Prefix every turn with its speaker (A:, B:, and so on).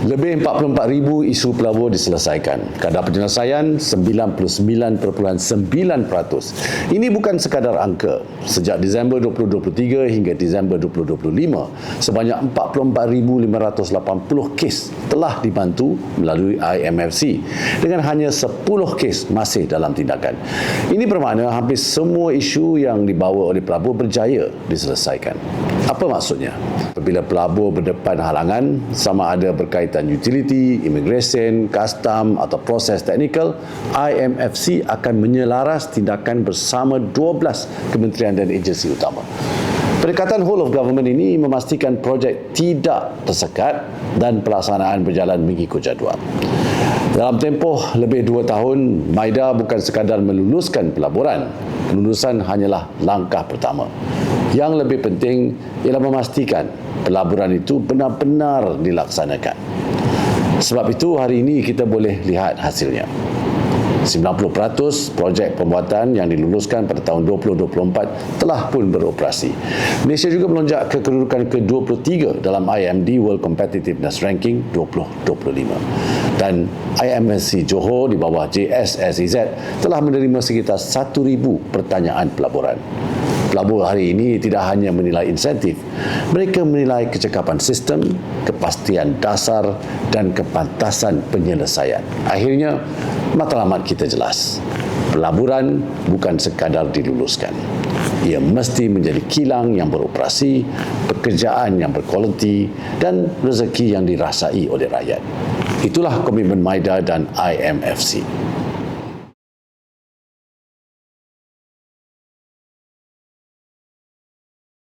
A: Lebih 44,000 isu pelabur diselesaikan. Kadar penyelesaian 99.9%. Ini bukan sekadar angka. Sejak Disember 2023 hingga Disember 2025, sebanyak 44,580 kes telah dibantu melalui IMFC dengan hanya 10 kes masih dalam tindakan. Ini bermakna hampir semua isu yang dibawa oleh pelabur berjaya diselesaikan. Apa maksudnya? Apabila pelabur berdepan halangan, sama ada berkaitan utility, immigration, custom atau proses teknikal, IMFC akan menyelaras tindakan bersama 12 kementerian dan agensi utama. Pendekatan whole of government ini memastikan projek tidak tersekat dan pelaksanaan berjalan mengikut jadual. Dalam tempoh lebih 2 tahun, MIDA bukan sekadar meluluskan pelaburan. Kelulusan hanyalah langkah pertama. Yang lebih penting ialah memastikan pelaburan itu benar-benar dilaksanakan. Sebab itu hari ini kita boleh lihat hasilnya. 90% projek pembuatan yang diluluskan pada tahun 2024 telah pun beroperasi. Malaysia juga melonjak ke kedudukan ke-23 dalam IMD World Competitiveness Ranking 2025. Dan IMSC Johor di bawah JSSEZ telah menerima sekitar 1,000 pertanyaan pelaburan. Pelabur hari ini tidak hanya menilai insentif, mereka menilai kecekapan sistem, kepastian dasar dan kepantasan penyelesaian. Akhirnya, matlamat kita jelas. Pelaburan bukan sekadar diluluskan. Ia mesti menjadi kilang yang beroperasi, pekerjaan yang berkualiti dan rezeki yang dirasai oleh rakyat. Itulah komitmen MIDA dan IMFC.